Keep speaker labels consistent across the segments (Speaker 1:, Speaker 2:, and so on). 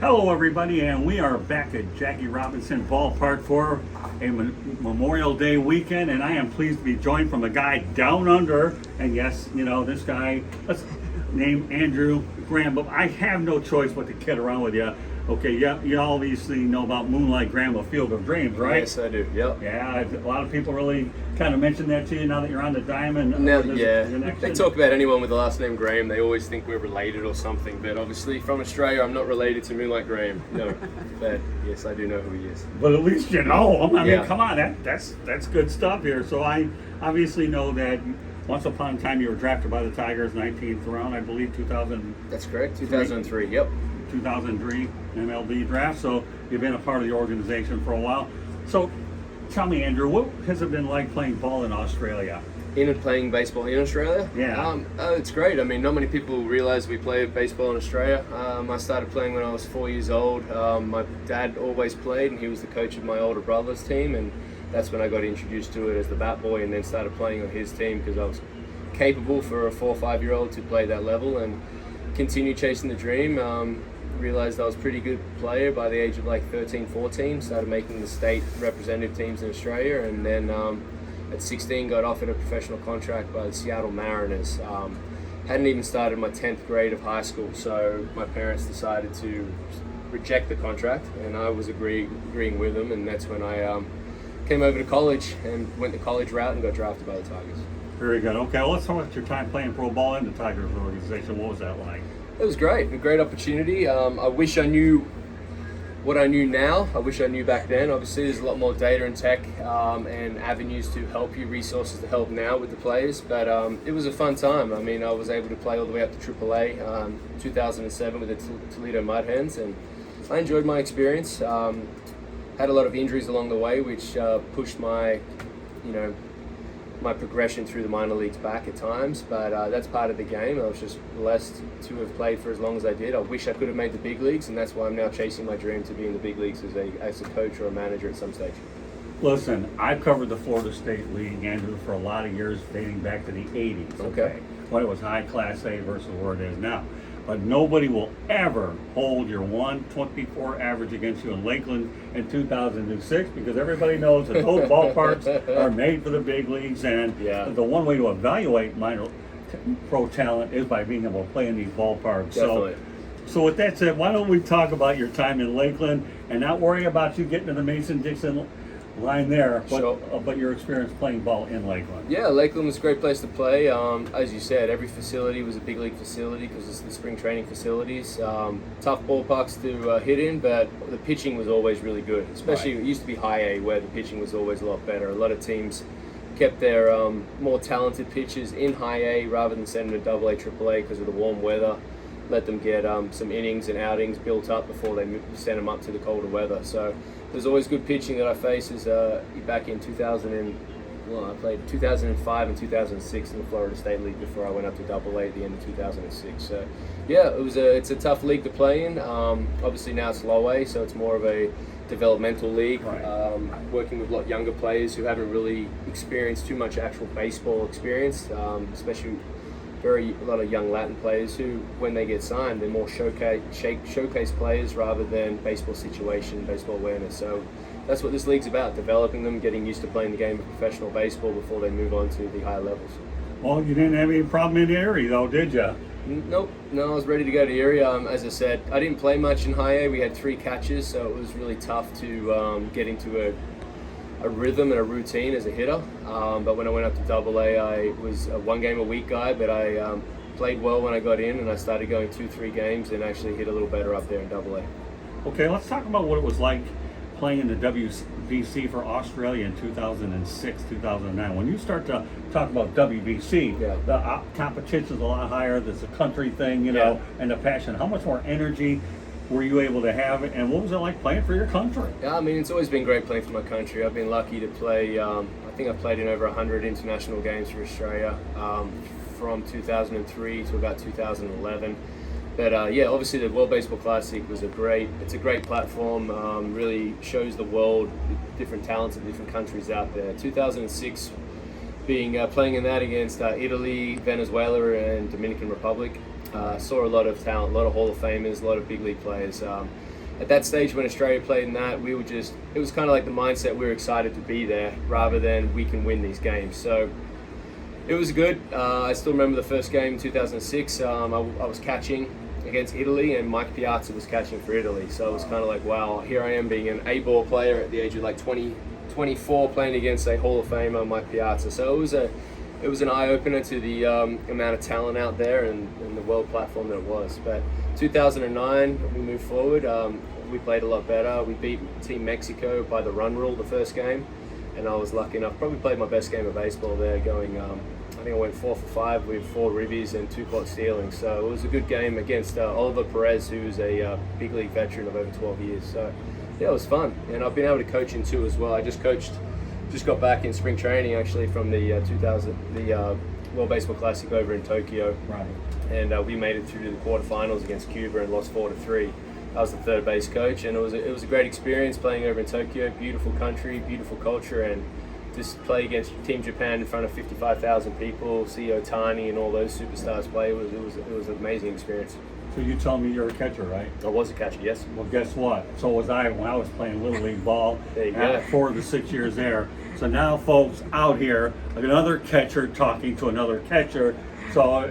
Speaker 1: Hello, everybody, and we are back at Jackie Robinson Ballpark for a Memorial Day weekend, and I am pleased to be joined from a guy down under, and yes, you know, this guy, let's name Andrew Graham, but I have no choice but to kid around with you. Okay, yeah, you obviously know about Moonlight Graham, A Field of Dreams, right?
Speaker 2: Yes, I do. Yep.
Speaker 1: Yeah, a lot of people really kind of mention that to you now that you're on the diamond.
Speaker 2: Now, they talk about anyone with the last name Graham. They always think we're related or something. But obviously, from Australia, I'm not related to Moonlight Graham. No, but yes, I do know who he is.
Speaker 1: But at least you know him. I mean,
Speaker 2: Yeah.
Speaker 1: come on, that's good stuff here. So I obviously know that once upon a time you were drafted by the Tigers, 19th round, I believe, 2000.
Speaker 2: That's correct. 2003. Yep.
Speaker 1: 2003 MLB draft. So you've been a part of the organization for a while. So tell me, Andrew, what has it been like playing ball in Australia?
Speaker 2: In and playing baseball in Australia?
Speaker 1: Yeah.
Speaker 2: It's great. I mean, not many people realize we play baseball in Australia. I started playing when I was 4 years old. My dad always played, and he was the coach of my older brother's team, and that's when I got introduced to it as the bat boy, and then started playing on his team because I was capable for a 4 or 5 year old to play that level and continue chasing the dream. Realized I was a pretty good player by the age of like 13, 14. Started making the state representative teams in Australia, and then at 16 got offered a professional contract by the Seattle Mariners. Hadn't even started my 10th grade of high school, so my parents decided to reject the contract, and I was agreeing with them, and that's when I came over to college and went the college route and got drafted by the Tigers.
Speaker 1: Very good. Okay, well, let's talk about your time playing pro ball in the Tigers organization. What was that like?
Speaker 2: It was great, a great opportunity. I wish I knew what I knew now. I wish I knew back then. Obviously, there's a lot more data and tech and avenues to help you, resources to help now with the players. But it was a fun time. I mean, I was able to play all the way up to AAA 2007 with the Toledo Mud Hens, and I enjoyed my experience. Had a lot of injuries along the way, which pushed my progression through the minor leagues back at times, but that's part of the game. I was just blessed to have played for as long as I did. I wish I could have made the big leagues, and that's why I'm now chasing my dream to be in the big leagues as a coach or a manager at some stage.
Speaker 1: Listen, I've covered the Florida State League, Andrew, for a lot of years, dating back to the 80s.
Speaker 2: Okay.
Speaker 1: When it was high Class A versus where it is now. But nobody will ever hold your 124 average against you in Lakeland in 2006 because everybody knows that those ballparks are made for the big leagues, and the one way to evaluate minor pro talent is by being able to play in these ballparks.
Speaker 2: Definitely.
Speaker 1: So with that said, why don't we talk about your time in Lakeland and not worry about you getting to the Mason-Dixon line there, but your experience playing ball in Lakeland.
Speaker 2: Yeah, Lakeland was a great place to play. As you said, every facility was a big league facility because it's the spring training facilities. Tough ballparks to hit in, but the pitching was always really good. Especially It used to be high A where the pitching was always a lot better. A lot of teams kept their more talented pitchers in high A rather than sending to AA, AAA because of the warm weather. Let them get some innings and outings built up before they send them up to the colder weather. So there's always good pitching that I faced back in I played 2005 and 2006 in the Florida State League before I went up to AA at the end of 2006. So yeah, it's a tough league to play in. Obviously now it's low A, so it's more of a developmental league. Working with a lot younger players who haven't really experienced too much actual baseball experience, especially a lot of young Latin players who, when they get signed, they're more showcase players rather than baseball situation, baseball awareness. So that's what this league's about, developing them, getting used to playing the game of professional baseball before they move on to the higher levels.
Speaker 1: Well, you didn't have any problem in Erie, though, did you?
Speaker 2: Nope. No, I was ready to go to Erie. As I said, I didn't play much in high A. We had 3 catches, so it was really tough to get into a rhythm and a routine as a hitter. But when I went up to AA, I was a 1 game a week guy, but I played well when I got in, and I started going 2-3 games and actually hit a little better up there in AA.
Speaker 1: Okay, let's talk about what it was like playing in the WBC for Australia in 2006, 2009. When you start to talk about WBC, the competition's a lot higher. There's a country thing, and the passion. How much more energy were you able to have, and what was it like playing for your country?
Speaker 2: Yeah, I mean, it's always been great playing for my country. I've been lucky to play, I think I've played in over 100 international games for Australia from 2003 to about 2011. But obviously the World Baseball Classic was a great platform, really shows the world different talents of different countries out there. 2006 being playing in that against Italy, Venezuela, and Dominican Republic. Saw a lot of talent, a lot of Hall of Famers, a lot of big league players. At that stage when Australia played in that, it was kind of like the mindset we were excited to be there rather than we can win these games. So it was good. I still remember the first game in 2006. I was catching against Italy and Mike Piazza was catching for Italy. So it was kind of like, wow, here I am being an A-ball player at the age of like 24 playing against a Hall of Famer, Mike Piazza. So it was an eye-opener to the amount of talent out there and the world platform that it was. But 2009, we moved forward. We played a lot better. We beat Team Mexico by the run rule the first game, and I was lucky enough. Probably played my best game of baseball there, going. I think I went 4 for 5 with 4 ribbies and 2 caught stealing. So it was a good game against Oliver Perez, who's a big league veteran of over 12 years. So yeah, it was fun, and I've been able to coach in too as well. I just got back in spring training actually from the World Baseball Classic over in Tokyo.
Speaker 1: Right.
Speaker 2: And we made it through to the quarterfinals against Cuba and lost 4-3. I was the third base coach, and it was a great experience playing over in Tokyo. Beautiful country, beautiful culture, and just play against Team Japan in front of 55,000 people, see Otani and all those superstars play. It was an amazing experience.
Speaker 1: So you tell me you're a catcher, right?
Speaker 2: I was a catcher, yes.
Speaker 1: Well, guess what? So was I when I was playing Little League ball.
Speaker 2: There you go.
Speaker 1: 4 to 6 years there. So now, folks, out here, another catcher talking to another catcher. So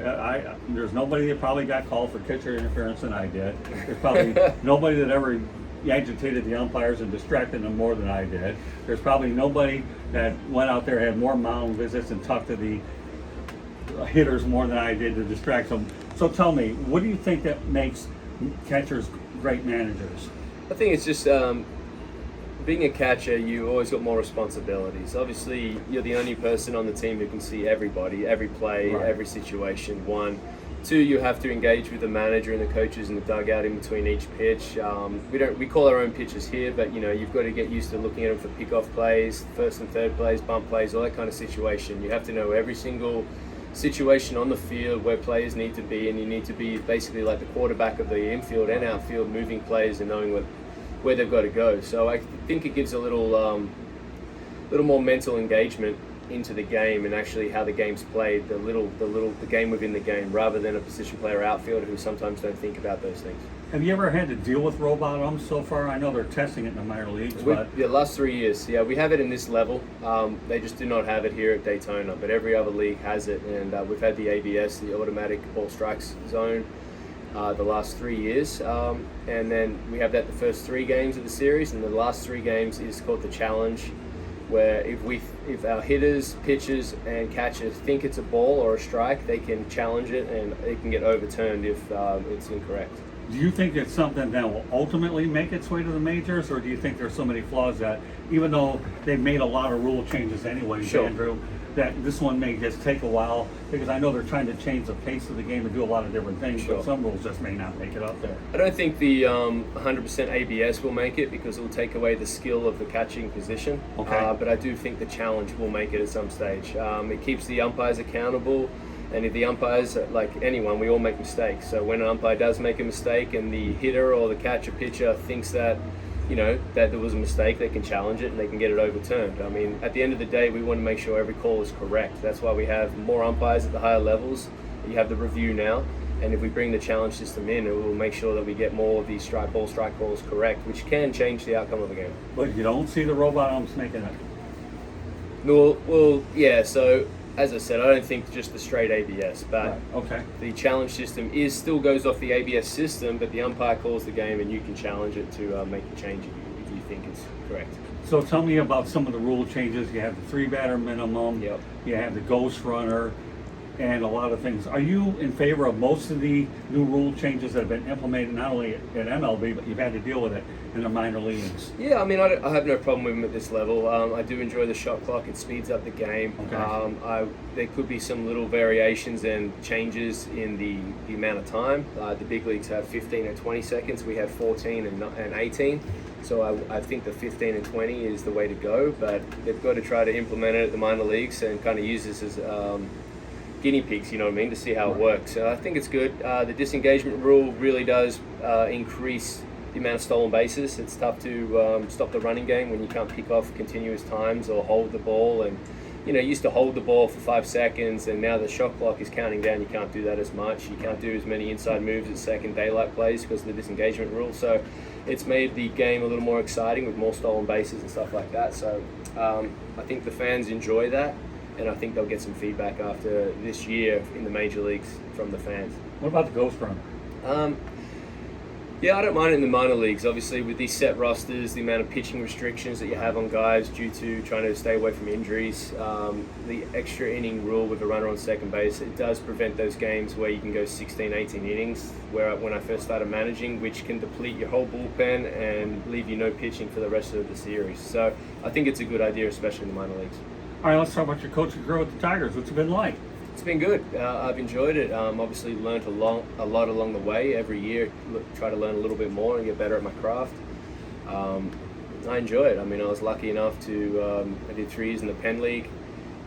Speaker 1: there's nobody that probably got called for catcher interference than I did. There's probably nobody that ever agitated the umpires and distracted them more than I did. There's probably nobody that went out there and had more mound visits and talked to the hitters more than I did to distract them. So tell me, what do you think that makes catchers great managers?
Speaker 2: I think it's just being a catcher, you always got more responsibilities. Obviously, you're the only person on the team who can see everybody, every play,
Speaker 1: right,
Speaker 2: every situation. 1. 2, you have to engage with the manager and the coaches in the dugout in between each pitch. We call our own pitches here, but you've got to get used to looking at them for pickoff plays, first and third plays, bump plays, all that kind of situation. You have to know every single situation on the field where players need to be, and you need to be basically like the quarterback of the infield and outfield, moving plays and knowing where they've got to go. So I think it gives a little more mental engagement into the game and actually how the game's played, the game within the game, rather than a position player outfielder who sometimes don't think about those things.
Speaker 1: Have you ever had to deal with robot umps so far? I know they're testing it in the minor leagues, but
Speaker 2: the last 3 years, yeah, we have it in this level. They just do not have it here at Daytona, but every other league has it, and we've had the ABS, the automatic ball strikes zone, the last 3 years, and then we have that the first 3 games of the series, and the last 3 games is called the challenge, where if our hitters, pitchers, and catchers think it's a ball or a strike, they can challenge it and it can get overturned if it's incorrect.
Speaker 1: do you think it's something that will ultimately make its way to the majors, or do you think there's so many flaws that, even though they've made a lot of rule changes anyway,
Speaker 2: Sure,
Speaker 1: Andrew, that this one may just take a while? Because I know they're trying to change the pace of the game and do a lot of different things,
Speaker 2: Sure,
Speaker 1: but some rules just may not make it up there.
Speaker 2: I don't think the 100% ABS will make it because it will take away the skill of the catching position.
Speaker 1: Okay.
Speaker 2: But I do think the challenge will make it at some stage. It keeps the umpires accountable, and if the umpires, like anyone, we all make mistakes. So when an umpire does make a mistake and the hitter or the catcher pitcher thinks that that there was a mistake, they can challenge it and they can get it overturned. I mean, at the end of the day, we want to make sure every call is correct. That's why we have more umpires at the higher levels. You have the review now, and if we bring the challenge system in, it will make sure that we get more of these strike calls correct, which can change the outcome of the game.
Speaker 1: But you don't see the robot umps making it.
Speaker 2: Well, yeah, so as I said, I don't think just the straight ABS, but
Speaker 1: Right. Okay.
Speaker 2: the challenge system still goes off the ABS system, but the umpire calls the game and you can challenge it to make a change if you think it's correct.
Speaker 1: So tell me about some of the rule changes. You have the 3-batter minimum.
Speaker 2: Yep.
Speaker 1: You have the ghost runner, and a lot of things. Are you in favor of most of the new rule changes that have been implemented, not only at MLB, but you've had to deal with it in the minor leagues?
Speaker 2: Yeah, I mean, I have no problem with them at this level. I do enjoy the shot clock. It speeds up the game.
Speaker 1: Okay.
Speaker 2: There could be some little variations and changes in the amount of time. The big leagues have 15 and 20 seconds. We have 14 and 18. So I think the 15 and 20 is the way to go, but they've got to try to implement it at the minor leagues and kind of use this as guinea pigs, you know what I mean, to see how it works. So I think it's good. The disengagement rule really does increase the amount of stolen bases. It's tough to stop the running game when you can't pick off continuous times or hold the ball, and you used to hold the ball for 5 seconds, and now the shot clock is counting down. You can't do that as much. You can't do as many inside moves as second daylight plays because of the disengagement rule. So it's made the game a little more exciting with more stolen bases and stuff like that. So I think the fans enjoy that, and I think they'll get some feedback after this year in the major leagues from the fans.
Speaker 1: What about the ghost run?
Speaker 2: Yeah, I don't mind it in the minor leagues. Obviously, with these set rosters, the amount of pitching restrictions that you have on guys due to trying to stay away from injuries, the extra inning rule with a runner on second base, it does prevent those games where you can go 16, 18 innings, where when I first started managing, which can deplete your whole bullpen and leave you no pitching for the rest of the series. So I think it's a good idea, especially in the minor leagues.
Speaker 1: All right, let's talk about your coaching career with the Tigers. What's it been like?
Speaker 2: It's been good. I've enjoyed it. Obviously learned a lot along the way. Every year, try to learn a little bit more and get better at my craft. I enjoy it. I mean, I was lucky enough to, I did 3 years in the Penn League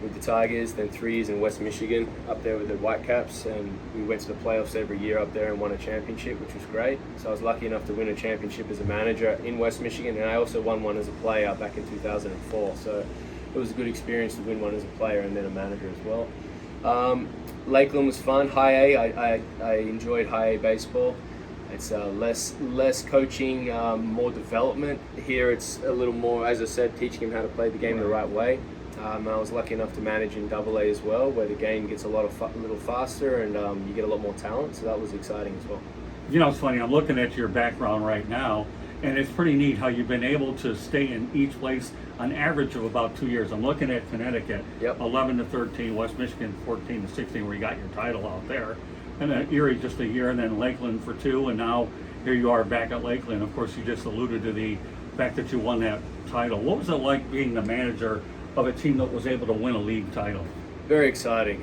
Speaker 2: with the Tigers, then 3 years in West Michigan up there with the Whitecaps, and we went to the playoffs every year up there and won a championship, which was great. So I was lucky enough to win a championship as a manager in West Michigan, and I also won one as a player back in 2004. So it was a good experience to win one as a player and then a manager as well. Lakeland was fun. High A, I enjoyed high A baseball. It's less coaching, more development. Here it's a little more, as I said, teaching him how to play the game the right way. I was lucky enough to manage in Double A as well, where the game gets a little faster and you get a lot more talent. So that was exciting as well.
Speaker 1: You know, it's funny. I'm looking at your background right now, and it's pretty neat how you've been able to stay in each place an average of about 2 years. I'm looking at Connecticut, 11 to 13, West Michigan 14 to 16, where you got your title out there, and then Erie just a year, and then Lakeland for 2, and now here you are back at Lakeland. Of course, you just alluded to the fact that you won that title. What was it like being the manager of a team that was able to win a league title?
Speaker 2: Very exciting.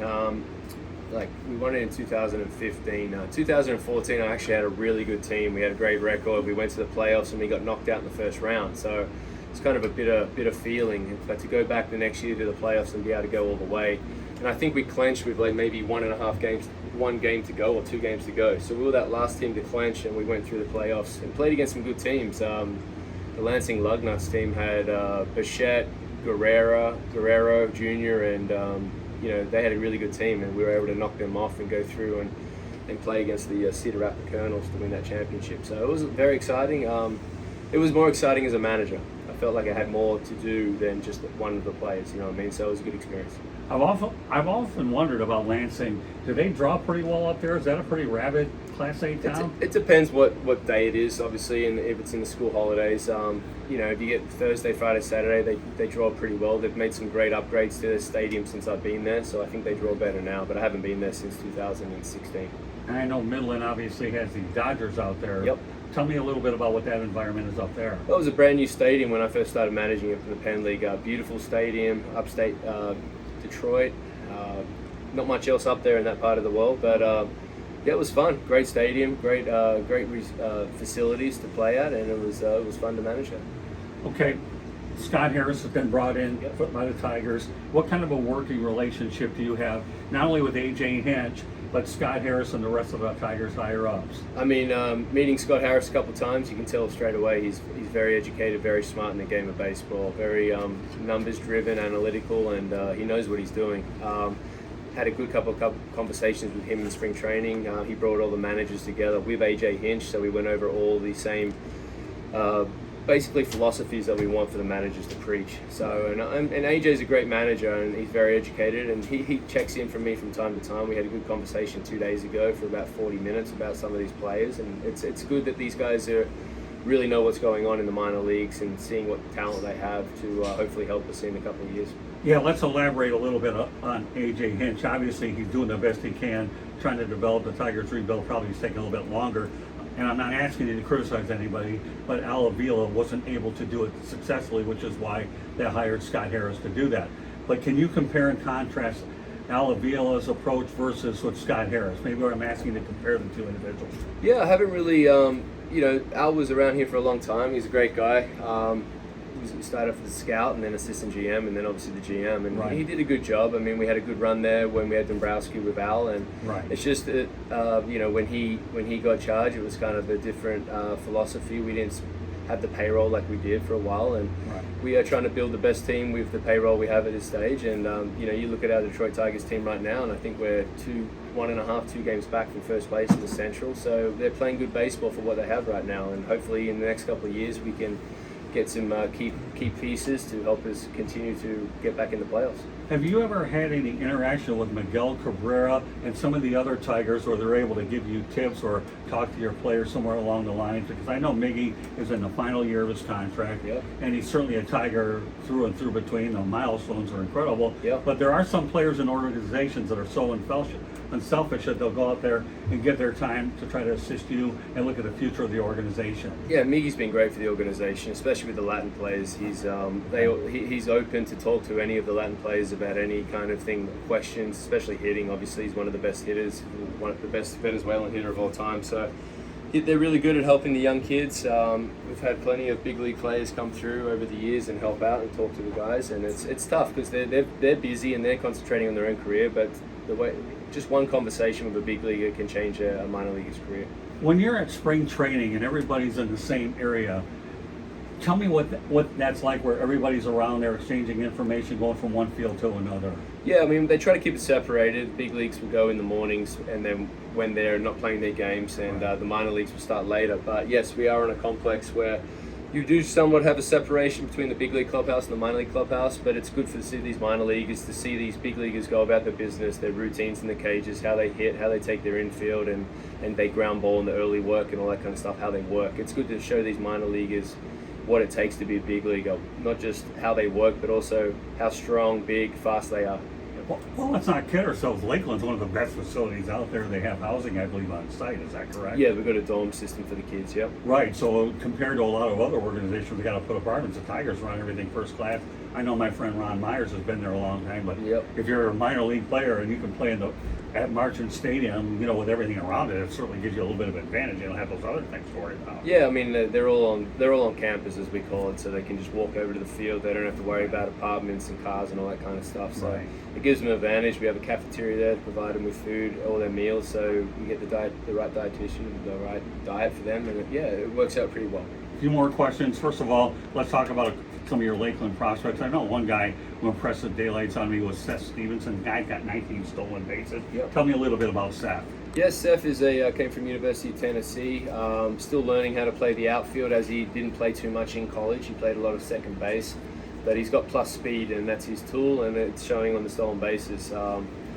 Speaker 2: We won it in 2015. 2014, I actually had a really good team. We had a great record. We went to the playoffs and we got knocked out in the first round. So it's kind of a bitter feeling. But to go back the next year to the playoffs and be able to go all the way, and I think we clinched with like maybe 1.5 games, 1 game to go or 2 games to go. So we were that last team to clinch, and we went through the playoffs and played against some good teams. The Lansing Lugnuts team had Bichette, Guerrero Jr., and they had a really good team, and we were able to knock them off and go through and play against the Cedar Rapids Colonels to win that championship. So it was very exciting. It was more exciting as a manager. I felt like I had more to do than just one of the players, you know what I mean? So it was a good experience.
Speaker 1: I've often wondered about Lansing. Do they draw pretty well up there? Is that a pretty rabid Class A town?
Speaker 2: It depends what day it is, obviously, and if it's in the school holidays. If you get Thursday, Friday, Saturday, they draw pretty well. They've made some great upgrades to their stadium since I've been there, so I think they draw better now, but I haven't been there since 2016.
Speaker 1: And I know Midland obviously has the Dodgers out there.
Speaker 2: Yep.
Speaker 1: Tell me a little bit about what that environment is up there.
Speaker 2: Well, it was a brand new stadium when I first started managing it for the Penn League. Beautiful stadium, upstate Detroit. Not much else up there in that part of the world, but it was fun. Great stadium, great facilities to play at, and it was fun to manage it.
Speaker 1: Okay, Scott Harris has been brought in by the Tigers. What kind of a working relationship do you have, not only with AJ Hinch, but Scott Harris and the rest of the Tigers higher ups?
Speaker 2: I mean, meeting Scott Harris a couple of times, you can tell straight away he's very educated, very smart in the game of baseball, very numbers driven, analytical, and he knows what he's doing. Had a good couple of conversations with him in spring training. He brought all the managers together with AJ Hinch, so we went over all the same basically philosophies that we want for the managers to preach. So, and AJ's a great manager, and he's very educated, and he checks in from me from time to time. We had a good conversation 2 days ago for about 40 minutes about some of these players, and it's good that these guys really know what's going on in the minor leagues and seeing what talent they have to hopefully help us in a couple of years.
Speaker 1: Yeah, let's elaborate a little bit on AJ Hinch. Obviously, he's doing the best he can, trying to develop the Tigers rebuild. Probably it's taking a little bit longer. And I'm not asking you to criticize anybody, but Al Avila wasn't able to do it successfully, which is why they hired Scott Harris to do that. But can you compare and contrast Al Avila's approach versus what Scott Harris? Maybe I'm asking you to compare the two individuals.
Speaker 2: Yeah, I haven't really, Al was around here for a long time. He's a great guy. He started off as a scout and then assistant GM and then obviously the GM, and he did a good job. I mean, we had a good run there when we had Dombrowski with Al, and it's just that when he got charged, it was kind of a different philosophy. We didn't have the payroll like we did for a while, and
Speaker 1: Right.
Speaker 2: we are trying to build the best team with the payroll we have at this stage. And you look at our Detroit Tigers team right now, and I think we're 2 games back from first place in the Central. So they're playing good baseball for what they have right now, and hopefully in the next couple of years we can get some key pieces to help us continue to get back in the playoffs.
Speaker 1: Have you ever had any interaction with Miguel Cabrera and some of the other Tigers where they're able to give you tips or talk to your players somewhere along the lines? Because I know Miggy is in the final year of his contract,
Speaker 2: Yep.
Speaker 1: and he's certainly a Tiger through and through between. The milestones are incredible.
Speaker 2: Yep.
Speaker 1: But there are some players in organizations that are so unselfish that they'll go out there and give their time to try to assist you and look at the future of the organization.
Speaker 2: Yeah, Miggy's been great for the organization, especially with the Latin players. He's open to talk to any of the Latin players about any kind of thing, questions, especially hitting. Obviously, he's one of the best hitters, one of the best Venezuelan hitter of all time. So they're really good at helping the young kids. We've had plenty of big league players come through over the years and help out and talk to the guys, and it's tough because they're busy and they're concentrating on their own career, but just one conversation with a big leaguer can change a minor leaguer's career.
Speaker 1: When you're at spring training and everybody's in the same area, tell me what that's like, where everybody's around there exchanging information, going from one field to another.
Speaker 2: Yeah, I mean, they try to keep it separated. Big leagues will go in the mornings, and then when they're not playing their games, and the minor leagues will start later. But yes, we are in a complex where you do somewhat have a separation between the big league clubhouse and the minor league clubhouse, but it's good for these minor leaguers to see these big leaguers go about their business, their routines in the cages, how they hit, how they take their infield, and they ground ball in the early work and all that kind of stuff, how they work. It's good to show these minor leaguers what it takes to be a big leaguer, not just how they work, but also how strong, big, fast they are.
Speaker 1: Well, let's not kid ourselves. Lakeland's one of the best facilities out there. They have housing, I believe, on site. Is that correct?
Speaker 2: Yeah, we've got a dorm system for the kids, yep.
Speaker 1: Right. So compared to a lot of other organizations, they got to put apartments. The Tigers run everything first class. I know my friend Ron Myers has been there a long time, but
Speaker 2: Yep.
Speaker 1: if you're a minor league player and you can play at Marchand Stadium, with everything around it, it certainly gives you a little bit of advantage. You don't have those other things to worry about.
Speaker 2: Yeah, I mean they're all on campus, as we call it, so they can just walk over to the field. They don't have to worry about apartments and cars and all that kind of stuff. So
Speaker 1: Right.
Speaker 2: it gives them an advantage. We have a cafeteria there to provide them with food, all their meals, so we get the right dietitian, the right diet for them, and it works out pretty well.
Speaker 1: A few more questions. First of all, let's talk about some of your Lakeland prospects. I know one guy who impressed the daylights on me was Seth Stevenson. The guy got 19 stolen bases.
Speaker 2: Yep.
Speaker 1: Tell me a little bit about Seth.
Speaker 2: Yes, Seth came from University of Tennessee. Still learning how to play the outfield, as he didn't play too much in college. He played a lot of second base, but he's got plus speed, and that's his tool, and it's showing on the stolen bases.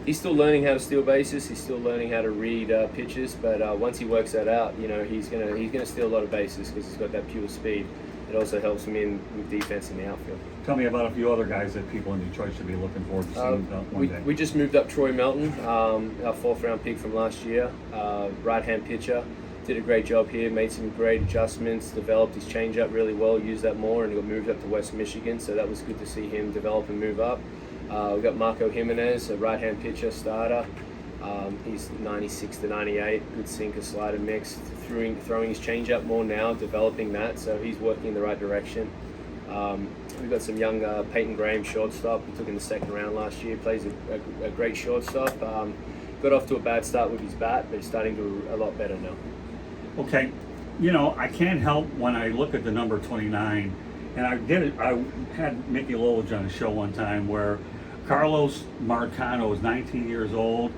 Speaker 2: He's still learning how to steal bases. He's still learning how to read pitches, but once he works that out, he's gonna steal a lot of bases because he's got that pure speed. It also helps him in with defense in the outfield.
Speaker 1: Tell me about a few other guys that people in Detroit should be looking forward to seeing one day.
Speaker 2: We just moved up Troy Melton, our fourth round pick from last year, right-hand pitcher. Did a great job here, made some great adjustments, developed his changeup really well, used that more, and he got moved up to West Michigan, so that was good to see him develop and move up. We got Marco Jimenez, a right-hand pitcher, starter. He's 96 to 98, good sinker slider mix, throwing his changeup more now, developing that, so he's working in the right direction. We've got some young Peyton Graham, shortstop, we took in the second round last year, plays a great shortstop. Got off to a bad start with his bat, but he's starting to do a lot better now.
Speaker 1: Okay, I can't help when I look at the number 29, and I had Mickey Lolich on a show one time where Carlos Marcano is 19 years old,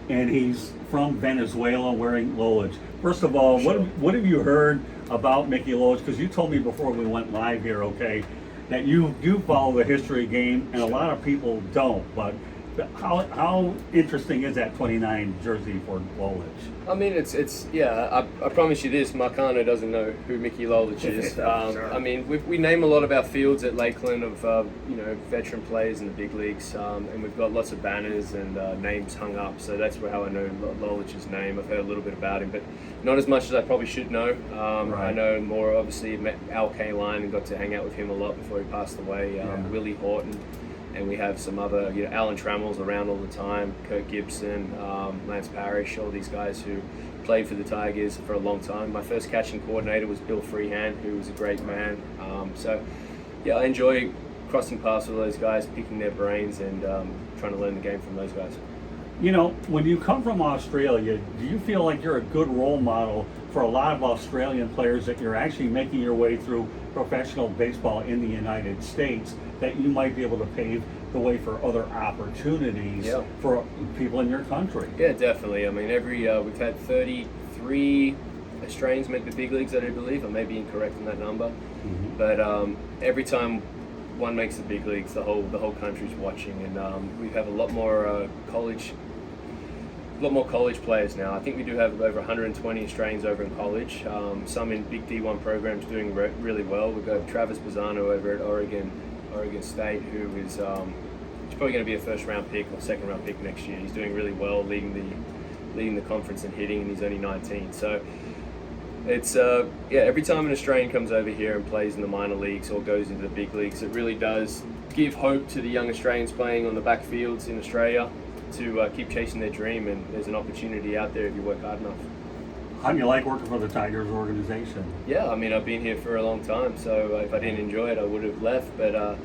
Speaker 1: and he's from Venezuela wearing Lolich. First of all,
Speaker 2: Sure.
Speaker 1: what have you heard about Mickey Lolich? Because you told me before we went live here, okay, that you do follow the history game, and a lot of people don't, but how interesting is that 29 jersey for Lolich?
Speaker 2: I mean, I promise you this, Marcano doesn't know who Mickey Lolich is.
Speaker 1: Sure.
Speaker 2: I mean, we name a lot of our fields at Lakeland of, veteran players in the big leagues, and we've got lots of banners and names hung up, so that's how I know Lolich's name. I've heard a little bit about him, but not as much as I probably should know.
Speaker 1: Right.
Speaker 2: I know more, obviously, met Al Kaline and got to hang out with him a lot before he passed away, Willie Horton. And we have some other, Alan Trammell's around all the time, Kurt Gibson, Lance Parrish, all these guys who played for the Tigers for a long time. My first catching coordinator was Bill Freehand, who was a great man. I enjoy crossing paths with those guys, picking their brains, and trying to learn the game from those guys.
Speaker 1: When you come from Australia, do you feel like you're a good role model for a lot of Australian players that you're actually making your way through professional baseball in the United States, that you might be able to pave the way for other opportunities for people in your country.
Speaker 2: Yeah, definitely. I mean, we've had 33 Australians make the big leagues, I do believe. I may be incorrect on that number, but every time one makes the big leagues, the whole country's watching, and we have a lot more college players now. I think we do have over 120 Australians over in college. Some in big D1 programs doing really well. We've got Travis Bazzano over at Oregon State, who is he's probably going to be a first-round pick or second-round pick next year. He's doing really well, leading the conference in hitting, and he's only 19. So it's every time an Australian comes over here and plays in the minor leagues or goes into the big leagues, it really does give hope to the young Australians playing on the back fields in Australia to keep chasing their dream, and there's an opportunity out there if you work hard enough.
Speaker 1: How do you like working for the Tigers organization?
Speaker 2: Yeah, I mean, I've been here for a long time, so if I didn't enjoy it, I would have left, but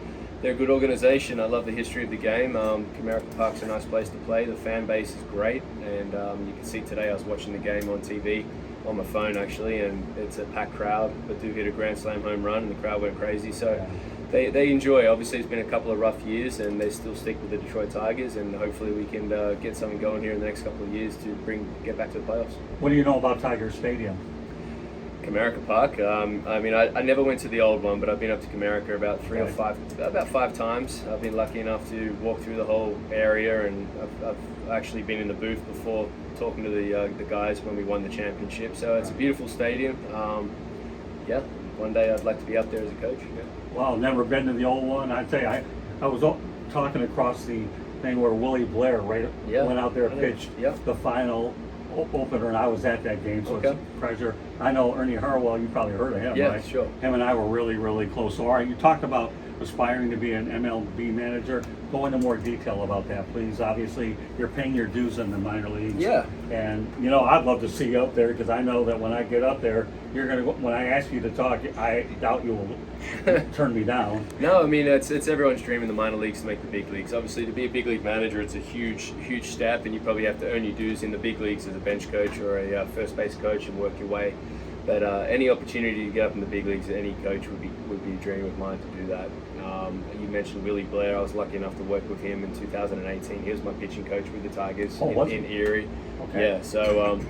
Speaker 2: they're a good organization. I love the history of the game. Comerica Park's a nice place to play. The fan base is great, and you can see today I was watching the game on TV, on my phone actually, and it's a packed crowd, but do hit a grand slam home run and the crowd went crazy, so they enjoy. Obviously it's been a couple of rough years and they still stick with the Detroit Tigers, and hopefully we can get something going here in the next couple of years to get back to the playoffs.
Speaker 1: What do you know about Tiger Stadium?
Speaker 2: Comerica Park. I mean, I never went to the old one, but I've been up to Comerica about about five times. I've been lucky enough to walk through the whole area, and I've actually been in the booth before talking to the guys when we won the championship. So it's a beautiful stadium. One day I'd like to be up there as a coach. Yeah.
Speaker 1: Well, I've never been to the old one. I'd say I was talking across the thing where Willie Blair went out there and pitched the final opener, and I was at that game, so it's a pleasure. I know Ernie Harwell, you probably heard of him, right?
Speaker 2: Yeah, sure.
Speaker 1: Him and I were really, really close. So, all right, you talked about aspiring to be an MLB manager. Go into more detail about that, please. Obviously, you're paying your dues in the minor leagues.
Speaker 2: Yeah.
Speaker 1: And, I'd love to see you up there, because I know that when I get up there, you're going to, when I ask you to talk, I doubt you will turn me down.
Speaker 2: No, I mean, it's everyone's dream in the minor leagues to make the big leagues. Obviously, to be a big league manager, it's a huge, huge step, and you probably have to earn your dues in the big leagues as a bench coach or a first base coach and work your way. But any opportunity to get up in the big leagues, any coach would be a dream of mine to do that. You mentioned Willie Blair. I was lucky enough to work with him in 2018. He was my pitching coach with the Tigers in Erie.
Speaker 1: Okay.
Speaker 2: Yeah, so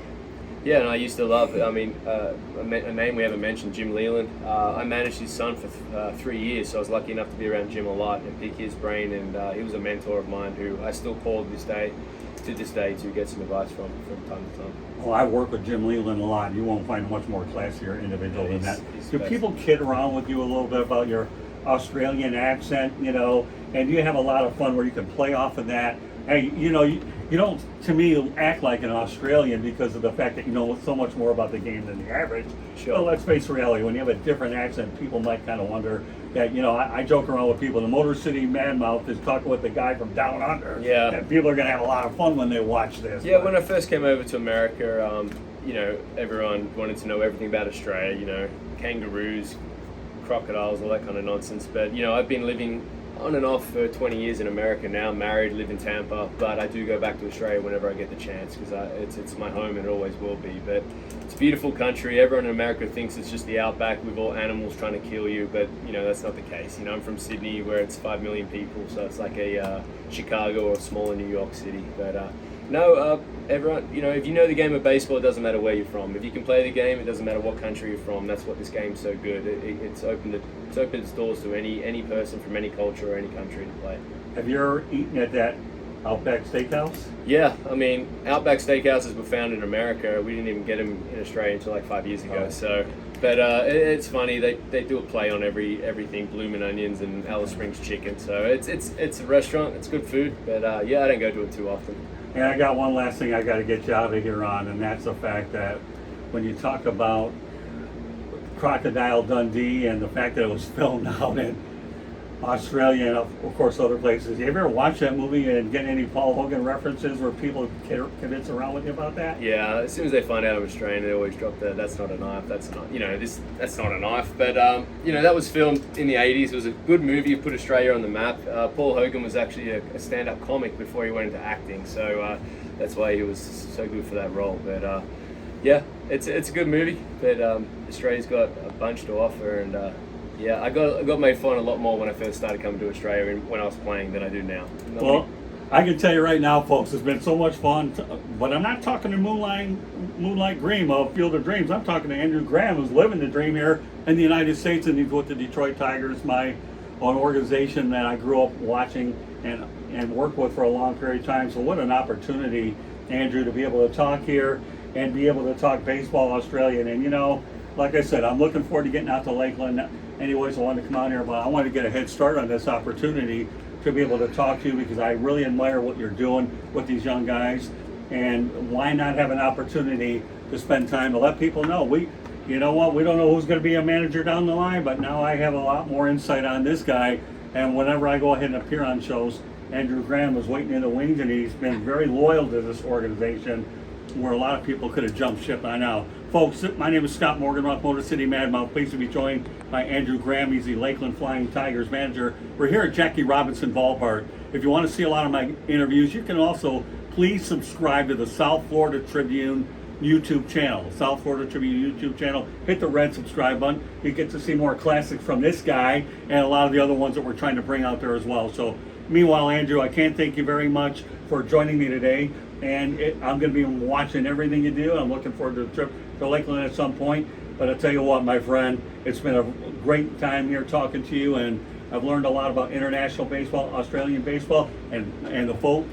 Speaker 2: and I used to love, a name we haven't mentioned, Jim Leland. I managed his son for 3 years, so I was lucky enough to be around Jim a lot and pick his brain, and he was a mentor of mine who I still call to this day to get some advice from time to time.
Speaker 1: Well, I work with Jim Leland a lot. You won't find a much more classier individual than that. Do people kid around with you a little bit about your Australian accent, and you have a lot of fun where you can play off of that? Hey, you don't, to me, act like an Australian because of the fact that you know so much more about the game than the average.
Speaker 2: Sure.
Speaker 1: But let's face reality, when you have a different accent, people might kind of wonder that, I joke around with people. The Motor City Manmouth is talking with the guy from down under.
Speaker 2: Yeah.
Speaker 1: And people are going to have a lot of fun when they watch this.
Speaker 2: Yeah, when I first came over to America, everyone wanted to know everything about Australia, kangaroos, crocodiles, all that kind of nonsense. But, I've been living on and off for 20 years in America now, married, live in Tampa, but I do go back to Australia whenever I get the chance because it's my home and it always will be. But it's a beautiful country. Everyone in America thinks it's just the outback with all animals trying to kill you, but that's not the case. I'm from Sydney where it's 5 million people, so it's like a Chicago or smaller New York City. But everyone, if you know the game of baseball, it doesn't matter where you're from. If you can play the game, it doesn't matter what country you're from. That's what this game's so good. It's opened its doors to any person from any culture or any country to play. Have you ever eaten at that Outback Steakhouse? Yeah, I mean, Outback Steakhouses were founded in America. We didn't even get them in Australia until like 5 years ago. But it's funny. They do a play on everything, Bloomin' Onions and Alice Springs chicken. So it's a restaurant. It's good food. But I don't go to it too often. And I got one last thing I got to get you out of here on, and that's the fact that when you talk about Crocodile Dundee and the fact that it was filmed out in Australia and of course other places, have you ever watched that movie and get any Paul Hogan references where people convince around with you about that? Yeah, as soon as they find out I'm Australian, they always drop that's not a knife, that's not a knife. But that was filmed in the 80s. It was a good movie. It put Australia on the map. Paul Hogan was actually a stand-up comic before he went into acting, so that's why he was so good for that role. But it's a good movie, but Australia's got a bunch to offer, and yeah, I got made fun a lot more when I first started coming to Australia and when I was playing than I do now.
Speaker 1: Well, I can tell you right now, folks, it's been so much fun. But I'm not talking to Moonlight Green of Field of Dreams. I'm talking to Andrew Graham, who's living the dream here in the United States, and he's with the Detroit Tigers, my own organization that I grew up watching and worked with for a long period of time. So what an opportunity, Andrew, to be able to talk here and be able to talk baseball Australian. And, you know, like I said, I'm looking forward to getting out to Lakeland. Anyways, I wanted to come out here, but I wanted to get a head start on this opportunity to be able to talk to you, because I really admire what you're doing with these young guys. And why not have an opportunity to spend time to let people know? You know what, we don't know who's going to be a manager down the line, but now I have a lot more insight on this guy. And whenever I go ahead and appear on shows, Andrew Graham was waiting in the wings, and he's been very loyal to this organization, where a lot of people could have jumped ship by now. Folks, my name is Scott Morganroth, Motor City Madmouth. Pleased to be joined by Andrew Graham. He's the Lakeland Flying Tigers manager. We're here at Jackie Robinson Ballpark. If you want to see a lot of my interviews, you can also please subscribe to the South Florida Tribune YouTube channel. South Florida Tribune YouTube channel. Hit the red subscribe button. You get to see more classics from this guy and a lot of the other ones that we're trying to bring out there as well. So, meanwhile, Andrew, I can't thank you very much for joining me today. And I'm going to be watching everything you do. I'm looking forward to the trip to Lakeland at some point. But I'll tell you what, my friend, it's been a great time here talking to you, and I've learned a lot about international baseball, Australian baseball, and the folk.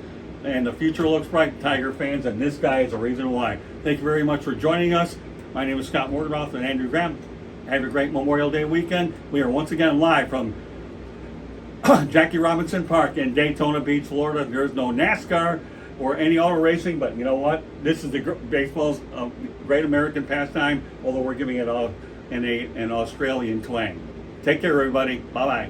Speaker 1: And the future looks bright, Tiger fans, and this guy is the reason why. Thank you very much for joining us. My name is Scott Morganroth and Andrew Graham. Have a great Memorial Day weekend. We are once again live from Jackie Robinson Park in Daytona Beach, Florida. There's no NASCAR or any auto racing, but you know what? This is the baseball's great American pastime, although we're giving it all in an Australian twang. Take care, everybody. Bye-bye.